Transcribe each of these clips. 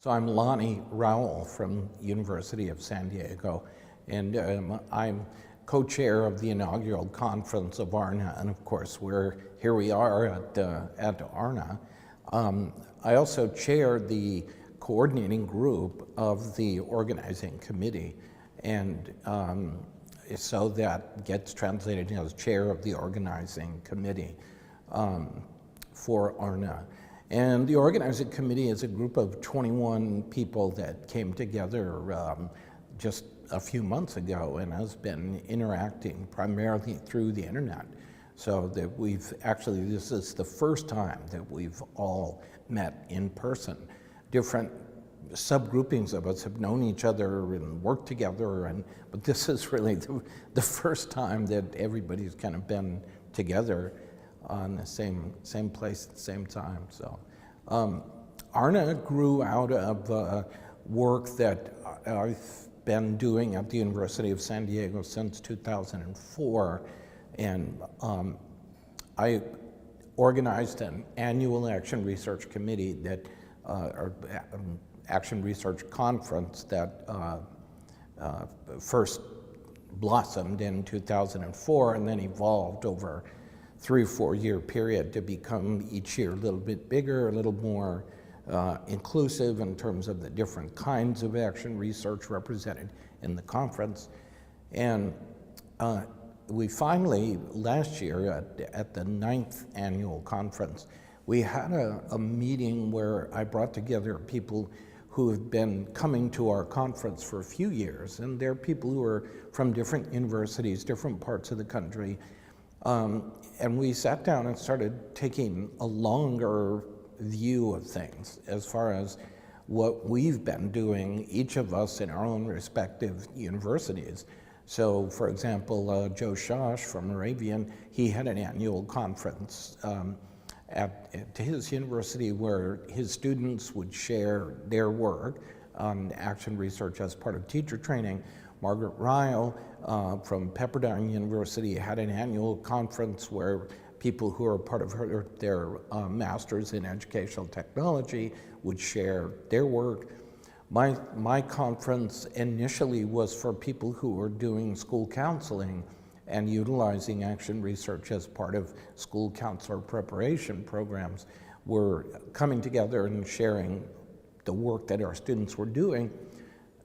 So I'm LonnieRowell from University of San Diego, and I'm co-chair of the inaugural conference of ARNA, and of course here we are at ARNA. I also chair the coordinating group of the organizing committee, and so that gets translated as chair of the organizing committee for ARNA. And the organizing committee is a group of 21 people that came together just a few months ago and has been interacting primarily through the internet. So that this is the first time that we've all met in person. Different subgroupings of us have known each other and worked together, but this is really the first time that everybody's kind of been together on the same place at the same time. So ARNA grew out of work that I've been doing at the University of San Diego since 2004, and I organized an annual Action Research Committee or Action Research Conference that first blossomed in 2004 and then evolved over 3 or 4 year period to become each year a little bit bigger, a little more inclusive in terms of the different kinds of action research represented in the conference. And we finally, last year at the 9th annual conference, we had a meeting where I brought together people who have been coming to our conference for a few years, and they're people who are from different universities, different parts of the country. And we sat down and started taking a longer view of things as far as what we've been doing, each of us in our own respective universities. So, for example, Joe Shosh from Moravian, he had an annual conference at his university where his students would share their work on action research as part of teacher training. Margaret Ryle from Pepperdine University had an annual conference where people who are part of their masters in educational technology would share their work. My conference initially was for people who were doing school counseling and utilizing action research as part of school counselor preparation programs. We're coming together and sharing the work that our students were doing.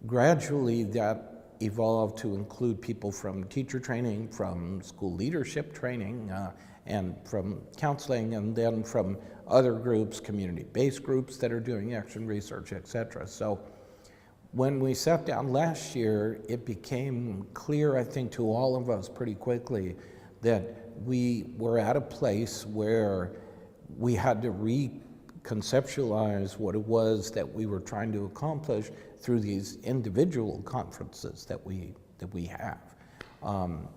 Gradually, that evolved to include people from teacher training, from school leadership training, and from counseling, and then from other groups, community-based groups that are doing action research, etc. So when we sat down last year, it became clear, I think, to all of us pretty quickly that we were at a place where we had to reconceptualize what it was that we were trying to accomplish through these individual conferences that we have.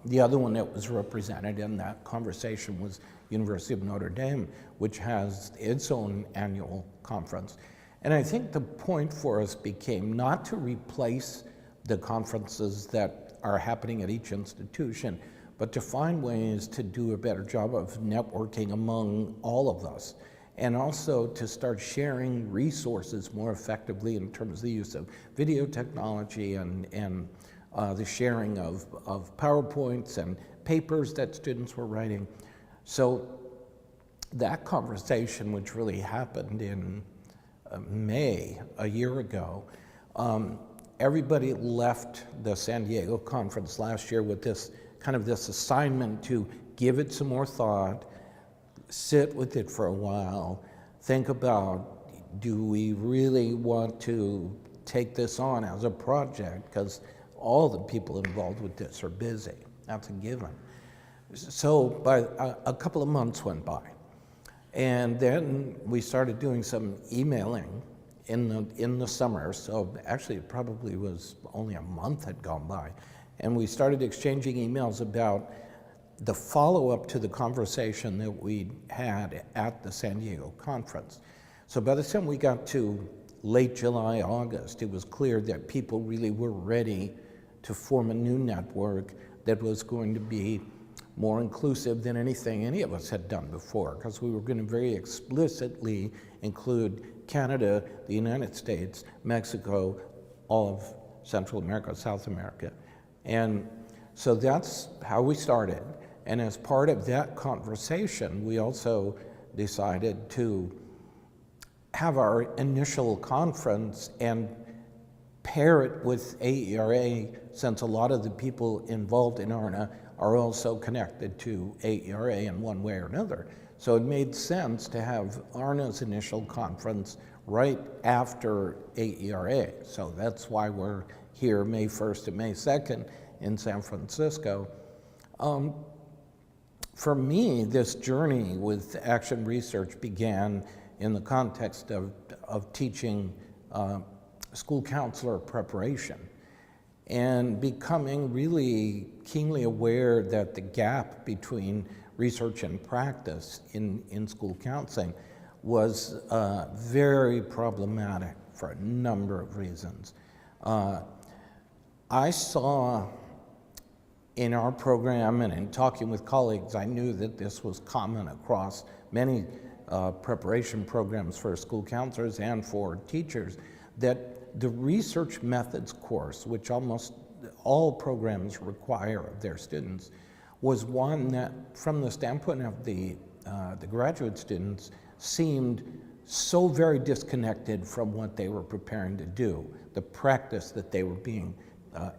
The other one that was represented in that conversation was University of Notre Dame, which has its own annual conference. And I think the point for us became not to replace the conferences that are happening at each institution, but to find ways to do a better job of networking among all of us, and also to start sharing resources more effectively in terms of the use of video technology and the sharing of PowerPoints and papers that students were writing. So that conversation, which really happened in May, a year ago, everybody left the San Diego conference last year with this assignment to give it some more thought, sit with it for a while, think about, do we really want to take this on as a project? Because all the people involved with this are busy. That's a given. So a couple of months went by. And then we started doing some emailing in the summer. So actually it probably was only a month had gone by. And we started exchanging emails about the follow-up to the conversation that we had at the San Diego conference. So by the time we got to late July, August, it was clear that people really were ready to form a new network that was going to be more inclusive than anything any of us had done before, because we were going to very explicitly include Canada, the United States, Mexico, all of Central America, South America. And so that's how we started. And as part of that conversation, we also decided to have our initial conference and pair it with AERA, since a lot of the people involved in ARNA are also connected to AERA in one way or another. So it made sense to have ARNA's initial conference right after AERA. So that's why we're here May 1st to May 2nd in San Francisco. For me, this journey with action research began in the context of teaching school counselor preparation and becoming really keenly aware that the gap between research and practice in school counseling was very problematic for a number of reasons. I saw in our program and in talking with colleagues, I knew that this was common across many preparation programs for school counselors and for teachers, that the research methods course, which almost all programs require of their students, was one that, from the standpoint of the graduate students, seemed so very disconnected from what they were preparing to do, the practice that they were being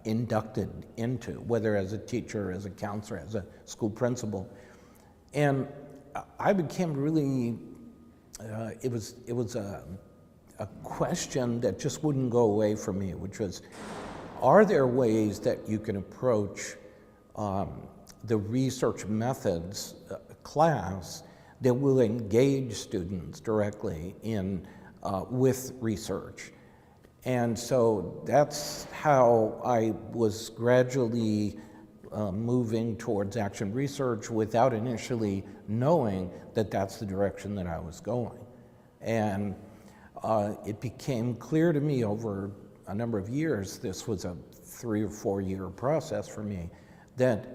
inducted into, whether as a teacher, as a counselor, as a school principal. And I became really, it was a question that just wouldn't go away from me, which was, are there ways that you can approach the research methods class that will engage students directly in with research? And so that's how I was gradually moving towards action research without initially knowing that that's the direction that I was going. And it became clear to me over a number of years, this was a 3 or 4 year process for me, that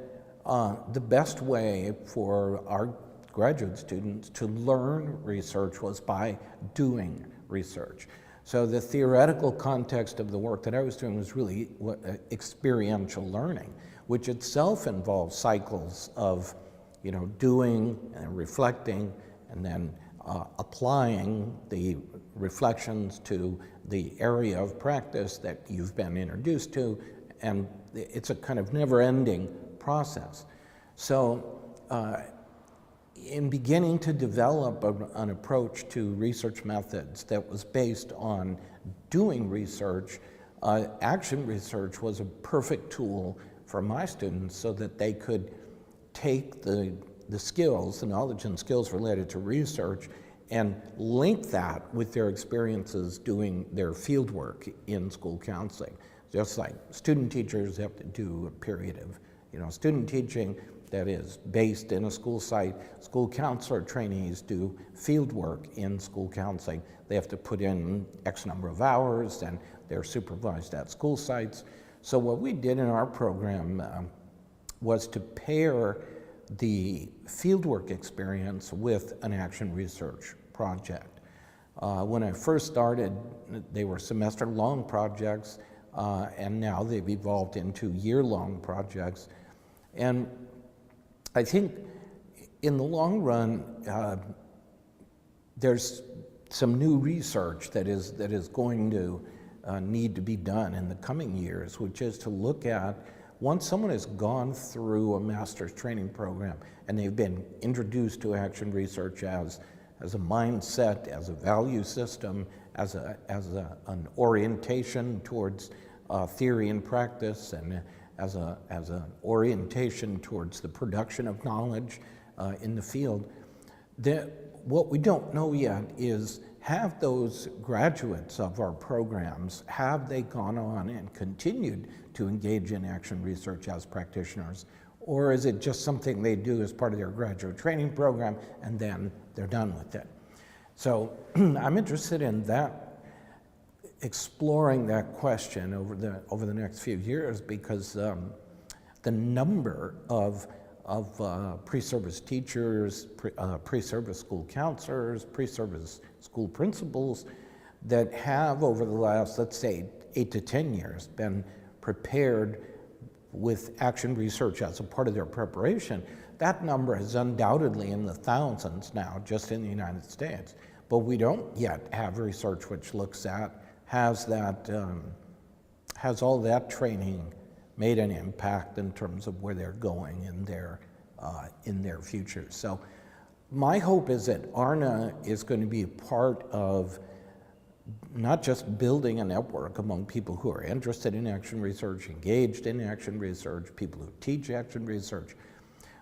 the best way for our graduate students to learn research was by doing research. So the theoretical context of the work that I was doing was really experiential learning, which itself involves cycles of, doing and reflecting, and then applying the reflections to the area of practice that you've been introduced to, and it's a kind of never-ending process. So in beginning to develop an approach to research methods that was based on doing research, action research was a perfect tool for my students so that they could take the skills, the knowledge and skills related to research, and link that with their experiences doing their field work in school counseling. Just like student teachers have to do a period of student teaching that is based in a school site. School counselor trainees do field work in school counseling. They have to put in X number of hours, and they're supervised at school sites. So what we did in our program was to pair the fieldwork experience with an action research project. When I first started, they were semester-long projects, and now they've evolved into year-long projects. And I think in the long run, there's some new research that is going to need to be done in the coming years, which is to look at, once someone has gone through a master's training program and they've been introduced to action research as a mindset, as a value system, as an orientation towards theory and practice, and as an orientation towards the production of knowledge in the field, that what we don't know yet is, have those graduates of our programs, have they gone on and continued to engage in action research as practitioners, or is it just something they do as part of their graduate training program and then they're done with it? So I'm interested in that, exploring that question over the next few years, because the number of pre-service teachers, pre-service school counselors, pre-service school principals that have over the last, let's say, 8 to 10 years been prepared with action research as a part of their preparation. That number is undoubtedly in the thousands now, just in the United States. But we don't yet have research which looks at, has all that training made an impact in terms of where they're going in their future. So my hope is that ARNA is going to be a part of not just building a network among people who are interested in action research, engaged in action research, people who teach action research,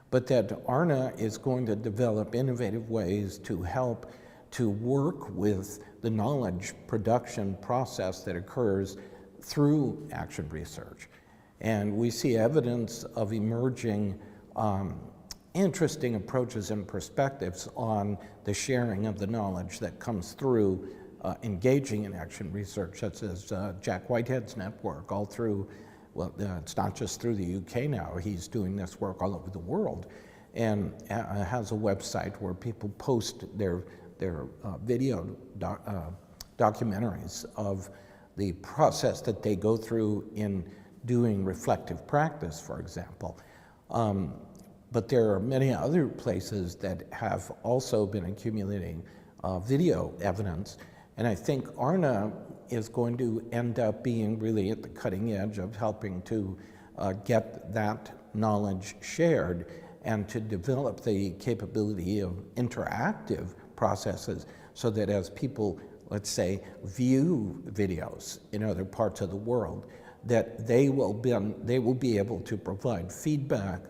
but that ARNA is going to develop innovative ways to help to work with the knowledge production process that occurs through action research. And we see evidence of emerging interesting approaches and perspectives on the sharing of the knowledge that comes through engaging in action research, such as Jack Whitehead's network, all through, well, it's not just through the UK now, he's doing this work all over the world, and has a website where people post their video documentaries of the process that they go through in doing reflective practice, for example. But there are many other places that have also been accumulating video evidence, and I think ARNA is going to end up being really at the cutting edge of helping to get that knowledge shared and to develop the capability of interactive processes so that as people, let's say, view videos in other parts of the world, that they will be able to provide feedback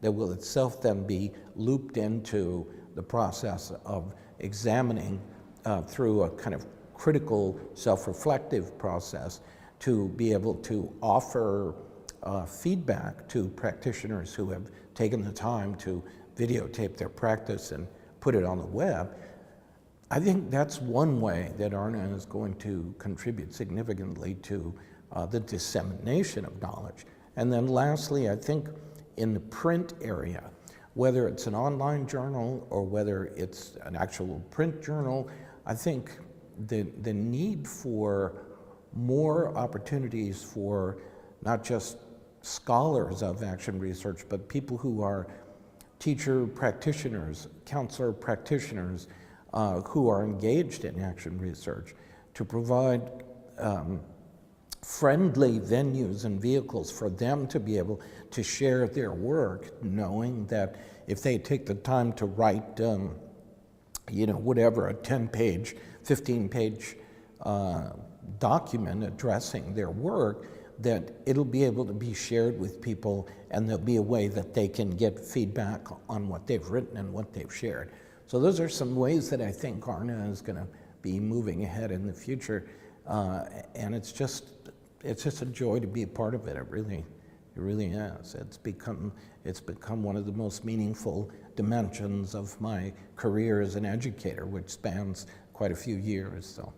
that will itself then be looped into the process of examining through a kind of critical self-reflective process to be able to offer feedback to practitioners who have taken the time to videotape their practice and put it on the web. I think that's one way that ARNA is going to contribute significantly to the dissemination of knowledge. And then lastly, I think in the print area, whether it's an online journal or whether it's an actual print journal, I think the need for more opportunities for not just scholars of action research, but people who are teacher practitioners, counselor practitioners, who are engaged in action research, to provide friendly venues and vehicles for them to be able to share their work, knowing that if they take the time to write, whatever, a 10-page, 15-page document addressing their work, that it'll be able to be shared with people and there'll be a way that they can get feedback on what they've written and what they've shared. So those are some ways that I think ARNA is going to be moving ahead in the future, and it's just a joy to be a part of it. It really is. It's become one of the most meaningful dimensions of my career as an educator, which spans quite a few years. So.